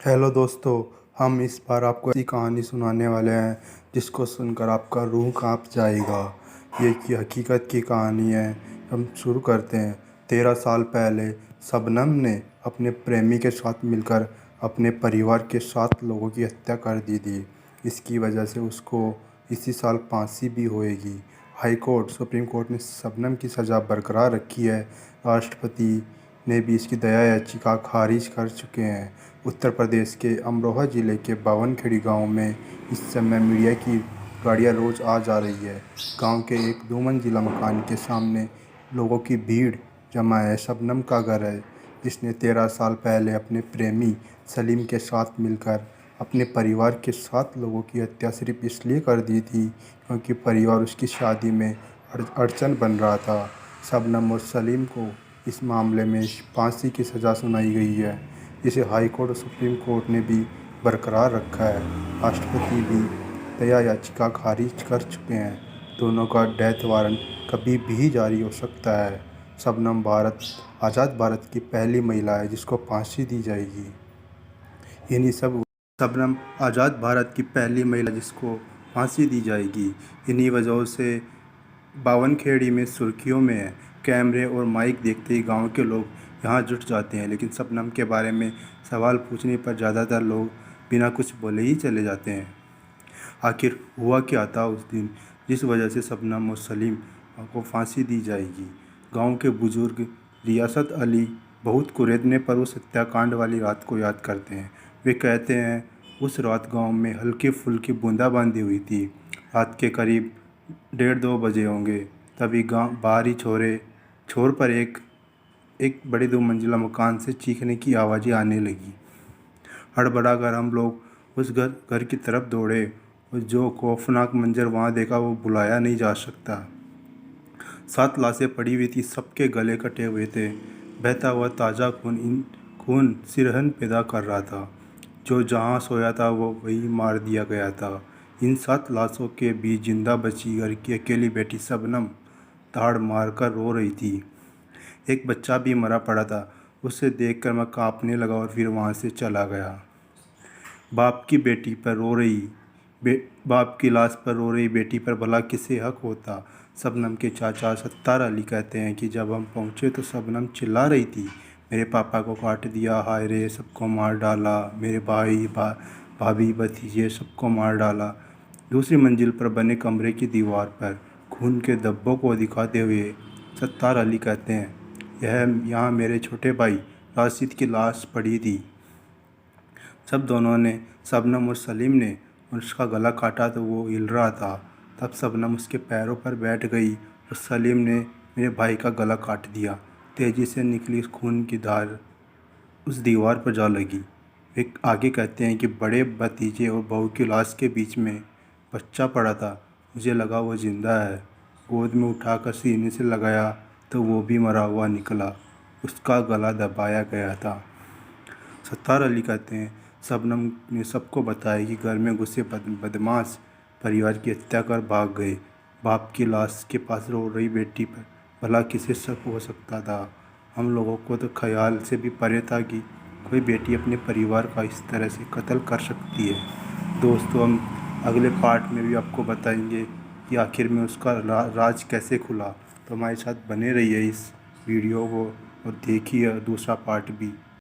Hello दोस्तों, हम इस बार आपको ऐसी कहानी सुनाने वाले हैं जिसको सुनकर आपका रूह कांप जाएगा। ये की हकीकत की कहानी है। हम शुरू करते हैं। 13 साल पहले शबनम ने अपने प्रेमी के साथ मिलकर अपने परिवार के 7 लोगों की हत्या कर दी थी। इसकी वजह से उसको इसी साल फांसी भी होएगी। हाई कोर्ट सुप्रीम कोर्ट ने शबनम की सज़ा बरकरार रखी है। राष्ट्रपति ने भी इसकी दया याचिका खारिज कर चुके हैं। उत्तर प्रदेश के अमरोहा ज़िले के बावनखेड़ी गांव में इस समय मीडिया की गाड़ियां रोज़ आ जा रही है। गांव के एक 2 मंजिला मकान के सामने लोगों की भीड़ जमा है। शबनम का घर है, जिसने 13 साल पहले अपने प्रेमी सलीम के साथ मिलकर अपने परिवार के 7 लोगों की हत्या सिर्फ इसलिए कर दी थी क्योंकि परिवार उसकी शादी में अड़चन बन रहा था। शबनम और सलीम को इस मामले में फांसी की सज़ा सुनाई गई है, जिसे हाई कोर्ट और सुप्रीम कोर्ट ने भी बरकरार रखा है। राष्ट्रपति भी दया याचिका खारिज कर चुके हैं। दोनों का डेथ वारंट कभी भी जारी हो सकता है। शबनम आज़ाद भारत की पहली महिला है जिसको फांसी दी जाएगी। इन्हीं सब शबनम आज़ाद भारत की पहली महिला जिसको फांसी दी जाएगी। इन्हीं वजहों से बावनखेड़ी में सुर्खियों में है। कैमरे और माइक देखते ही गांव के लोग यहाँ जुट जाते हैं, लेकिन शबनम के बारे में सवाल पूछने पर ज़्यादातर लोग बिना कुछ बोले ही चले जाते हैं। आखिर हुआ क्या था उस दिन जिस वजह से शबनम और सलीम को फांसी दी जाएगी? गांव के बुजुर्ग रियासत अली बहुत कुरेदने पर उस हत्याकांड वाली रात को याद करते हैं। वे कहते हैं, उस रात गांव में हल्की फुल्की बूंदाबांदी हुई थी। रात के करीब 1:30-2 बजे होंगे। तभी गांव बाहरी छोर पर एक बड़े 2 मंजिला मकान से चीखने की आवाज़ें आने लगी। हड़बड़ाकर हम लोग उस घर की तरफ दौड़े और जो खौफनाक मंजर वहाँ देखा वो भुलाया नहीं जा सकता। 7 लाशें पड़ी हुई थी, सबके गले कटे हुए थे। बहता हुआ ताज़ा खून सिरहन पैदा कर रहा था। जो जहाँ सोया था वो वही मार दिया गया था। इन 7 लाशों के बीच जिंदा बची घर की अकेली बेटी शबनम ताड़ मारकर रो रही थी। एक बच्चा भी मरा पड़ा था। उसे देखकर मैं कांपने लगा और फिर वहाँ से चला गया। बाप की लाश पर रो रही बेटी पर भला किसे हक होता? शबनम के चाचा सत्तार अली कहते हैं कि जब हम पहुँचे तो शबनम चिल्ला रही थी, मेरे पापा को काट दिया, हाय रे, सबको मार डाला, मेरे भाभी भतीजे सबको मार डाला। दूसरी मंजिल पर बने कमरे की दीवार पर खून के धब्बों को दिखाते हुए सत्तार अली कहते हैं, यहाँ मेरे छोटे भाई राशिद की लाश पड़ी थी। जब दोनों ने शबनम और सलीम ने उसका गला काटा तो वो हिल रहा था। तब शबनम उसके पैरों पर बैठ गई और सलीम ने मेरे भाई का गला काट दिया। तेज़ी से निकली खून की धार उस दीवार पर जा लगी। वे आगे कहते हैं कि बड़े भतीजे और बहू की लाश के बीच में बच्चा पड़ा था। मुझे लगा वो जिंदा है। गोद में उठाकर सीने से लगाया तो वो भी मरा हुआ निकला। उसका गला दबाया गया था। सत्तार अली कहते हैं, शबनम ने सबको बताया कि घर में घुसे बदमाश परिवार की हत्या कर भाग गए। बाप की लाश के पास रो रही बेटी पर भला किसे शक हो सकता था? हम लोगों को तो ख्याल से भी परे था कि कोई बेटी अपने परिवार का इस तरह से कत्ल कर सकती है। दोस्तों, हम अगले पार्ट में भी आपको बताएंगे कि आखिर में उसका राज कैसे खुला। तो हमारे साथ बने रहिए इस वीडियो को और देखिए दूसरा पार्ट भी।